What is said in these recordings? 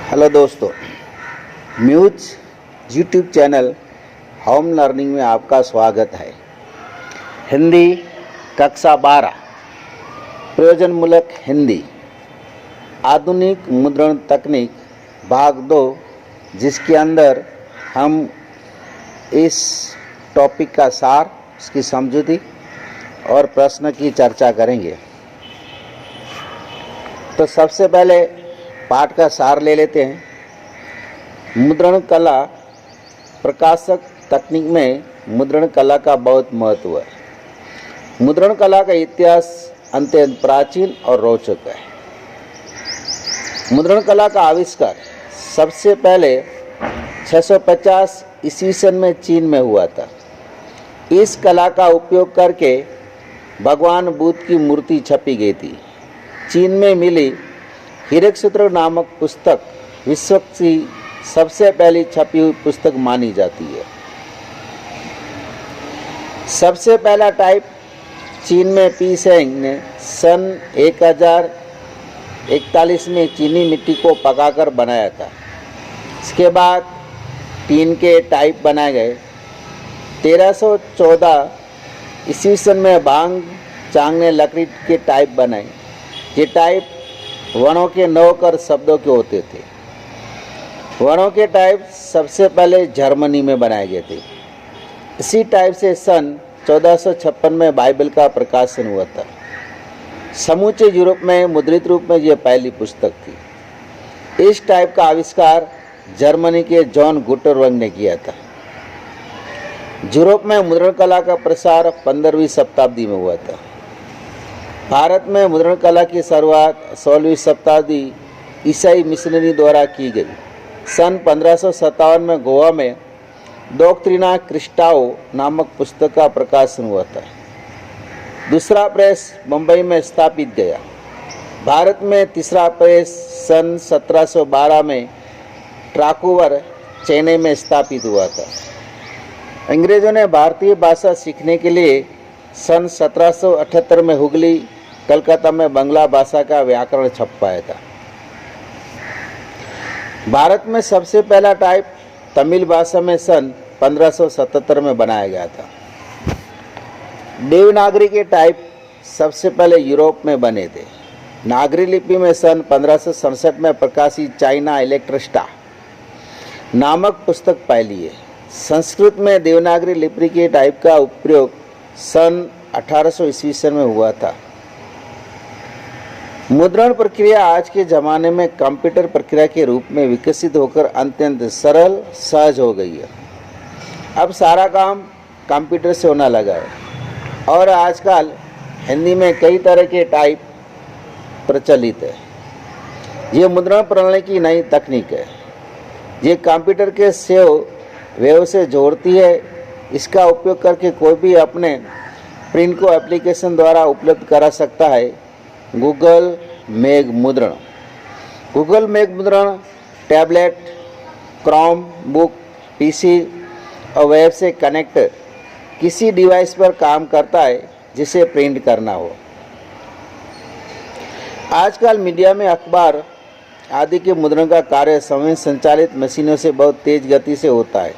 Hello दोस्तों, Muse YouTube channel home learning में आपका स्वागत है। हिंदी कक्षा 12 प्रयोजनमूलक हिंदी आधुनिक मुद्रण तकनीक भाग 2, जिसके अंदर हम इस टॉपिक का सार, उसकी समझूती और प्रश्न की चर्चा करेंगे। तो सबसे पहले पाठ का सार ले लेते हैं। मुद्रण कला प्रकाशक तकनीक में मुद्रण कला का बहुत महत्व है। मुद्रण कला का इतिहास अत्यंत प्राचीन और रोचक है। मुद्रण कला का आविष्कार सबसे पहले 650 ईस्वी सन में चीन में हुआ था। इस कला का उपयोग करके भगवान बुद्ध की मूर्ति छपी गई थी। चीन में मिली हिरकसूत्र नामक पुस्तक विश्व की सबसे पहली छपी हुई पुस्तक मानी जाती है। सबसे पहला टाइप चीन में पी सेंग ने सन 1041 में चीनी मिट्टी को पकाकर बनाया था। इसके बाद टीन के टाइप बनाए गए। 1314 ईस्वी सन में बांग चांग ने लकड़ी के टाइप बनाए। ये टाइप वर्णों के 9 कर शब्दों के होते थे। वर्णों के टाइप सबसे पहले जर्मनी में बनाए गए थे। इसी टाइप से सन 1456 में बाइबल का प्रकाशन हुआ था। समूचे यूरोप में मुद्रित रूप में यह पहली पुस्तक थी। इस टाइप का आविष्कार जर्मनी के जॉन गुटेनबर्ग ने किया था। यूरोप में मुद्रण कला का प्रसार 15वीं शताब्दी में हुआ था। भारत में मुद्रण कला की शुरुआत 16वीं शताब्दी ईसाई मिशनरी द्वारा की गई। सन 1557 में गोवा में डॉक्ट्रिना क्रिस्टाओ नामक पुस्तक का प्रकाशन हुआ था। दूसरा प्रेस मुंबई में स्थापित गया। भारत में तीसरा प्रेस सन 1712 में ट्राकुवर चेन्नई में स्थापित हुआ था। अंग्रेजों ने भारतीय भाषा सीखने के लिए सन 1778 में हुगली कलकत्ता में बंगला भाषा का व्याकरण छपवाया था। भारत में सबसे पहला टाइप तमिल भाषा में सन 1577 में बनाया गया था। देवनागरी के टाइप सबसे पहले यूरोप में बने थे। नागरी लिपि में सन 1567 में प्रकाशित चाइना इलेक्ट्रिस्टा नामक पुस्तक पहली है। संस्कृत में देवनागरी लिपि के टाइप का उपयोग सन 1800 ईस्वी सन में हुआ था। मुद्रण प्रक्रिया आज के ज़माने में कंप्यूटर प्रक्रिया के रूप में विकसित होकर अत्यंत सरल सहज हो गई है। अब सारा काम कंप्यूटर से होने लगा है और आजकल हिंदी में कई तरह के टाइप प्रचलित है। ये मुद्रण प्रणाली की नई तकनीक है। ये कंप्यूटर के वेव से जोड़ती है। इसका उपयोग करके कोई भी अपने प्रिंट को एप्लीकेशन द्वारा उपलब्ध करा सकता है। गूगल मेघ मुद्रण। गूगल मेघ मुद्रण टैबलेट, क्रोम बुक, पीसी और वेब से कनेक्ट किसी डिवाइस पर काम करता है जिसे प्रिंट करना हो। आजकल मीडिया में अखबार आदि के मुद्रण का कार्य स्वयं संचालित मशीनों से बहुत तेज गति से होता है।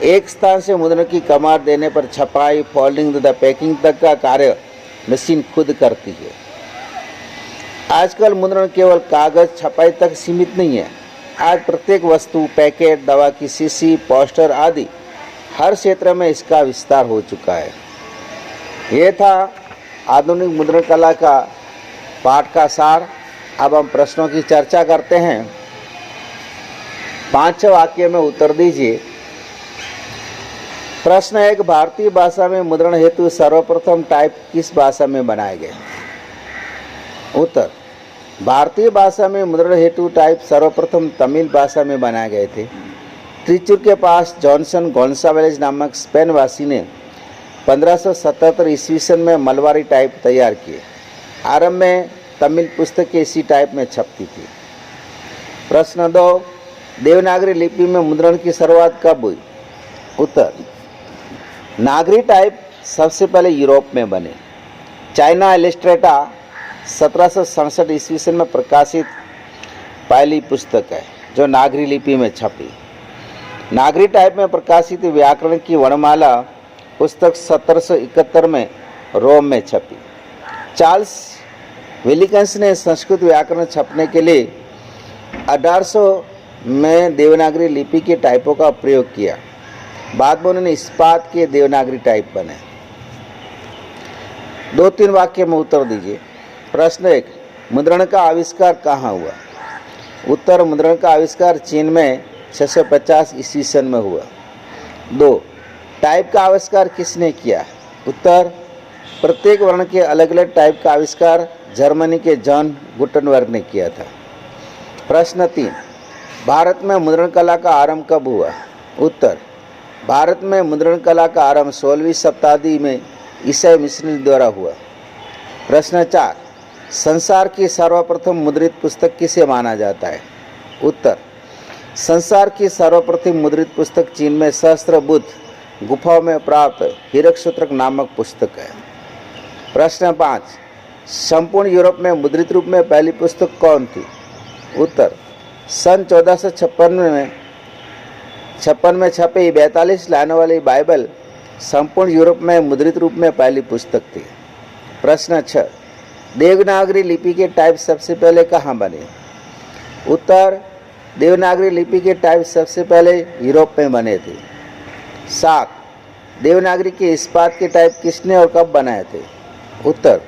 एक स्थान से मुद्रण की कमार देने पर छपाई, फोल्डिंग तथा पैकिंग तक का कार्य मशीन खुद करती है। आजकल मुद्रण केवल कागज छपाई तक सीमित नहीं है। आज प्रत्येक वस्तु, पैकेट, दवा की शीशी, पोस्टर आदि हर क्षेत्र में इसका विस्तार हो चुका है। ये था आधुनिक मुद्रण कला का पाठ का सार। अब हम प्रश्नों की चर्चा करते हैं। 5 वाक्य में उत्तर दीजिए। प्रश्न 1, भारतीय भाषा में मुद्रण हेतु सर्वप्रथम टाइप किस भाषा में बनाए गए? उत्तर, भारतीय भाषा में मुद्रण हेतु टाइप सर्वप्रथम तमिल भाषा में बनाए गए थे। त्रिचूर के पास जॉनसन गोन्सावेलेज नामक स्पेनवासी ने 1577 ईस्वी सन में मलबारी टाइप तैयार किए। आरंभ में तमिल पुस्तकें इसी टाइप में छपती थी। प्रश्न 2, देवनागरी लिपि में मुद्रण की शुरुआत कब हुई? उत्तर, नागरी टाइप सबसे पहले यूरोप में बने। चाइना इलेस्ट्रेटा 1767 ईस्वी सन में प्रकाशित पहली पुस्तक है। जो नागरी लिपि में छपी। नागरी टाइप में प्रकाशित व्याकरण की वर्णमाला पुस्तक 1771 में रोम में छपी। चार्ल्स विलिकन्स ने संस्कृत व्याकरण छपने के लिए 1800 में देवनागरी लिपि के टाइपों का प्रयोग किया। बाद में उन्होंने इस्पात के देवनागरी टाइप बने। 2-3 वाक्य में उत्तर दीजिए। प्रश्न 1, मुद्रण का आविष्कार कहाँ हुआ? उत्तर, मुद्रण का आविष्कार चीन में 650 ईस्वी सन में हुआ। 2, टाइप का आविष्कार किसने किया? उत्तर, प्रत्येक वर्ण के अलग अलग टाइप का आविष्कार जर्मनी के जॉन गुटेनबर्ग ने किया था। प्रश्न 3, भारत में मुद्रण कला का आरंभ कब हुआ? उत्तर, भारत में मुद्रण कला का आरंभ 16वीं शताब्दी में ईसाई मिशनरी द्वारा हुआ। प्रश्न 4, संसार की सर्वप्रथम मुद्रित पुस्तक किसे माना जाता है? उत्तर, संसार की सर्वप्रथम मुद्रित पुस्तक चीन में सहस्त्रबुद्ध गुफाओं में प्राप्त हीरकसूत्रक नामक पुस्तक है। प्रश्न 5, संपूर्ण यूरोप में मुद्रित रूप में पहली पुस्तक कौन थी? उत्तर, सन 1456 में छपी 42 लाइनों वाली बाइबल संपूर्ण यूरोप में मुद्रित रूप में पहली पुस्तक थी। प्रश्न 6, देवनागरी लिपि के टाइप सबसे पहले कहाँ बने? उत्तर, देवनागरी लिपि के टाइप सबसे पहले यूरोप में बने थे। 7, देवनागरी के इस्पात के टाइप किसने और कब बनाए थे? उत्तर,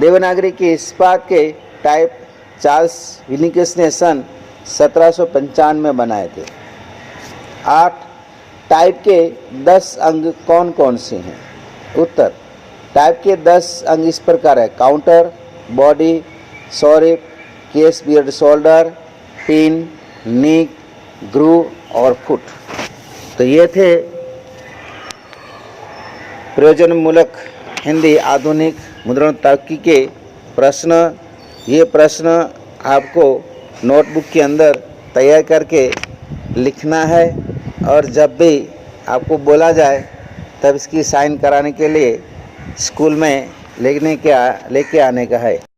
देवनागरी के इस्पात के टाइप चार्ल्स विलिकन्स ने सन 1755 में बनाए थे। 8, टाइप के 10 अंग कौन कौन से हैं? उत्तर, टाइप के 10 अंग इस प्रकार है: counter, body, serif, case, beard, shoulder, pin, nick, groove और फुट। तो ये थे प्रयोजनमूलक हिंदी आधुनिक मुद्रण तरक्की के प्रश्न। ये प्रश्न आपको नोटबुक के अंदर तैयार करके लिखना है और जब भी आपको बोला जाए तब इसकी साइन कराने के लिए स्कूल में लेके आने का है।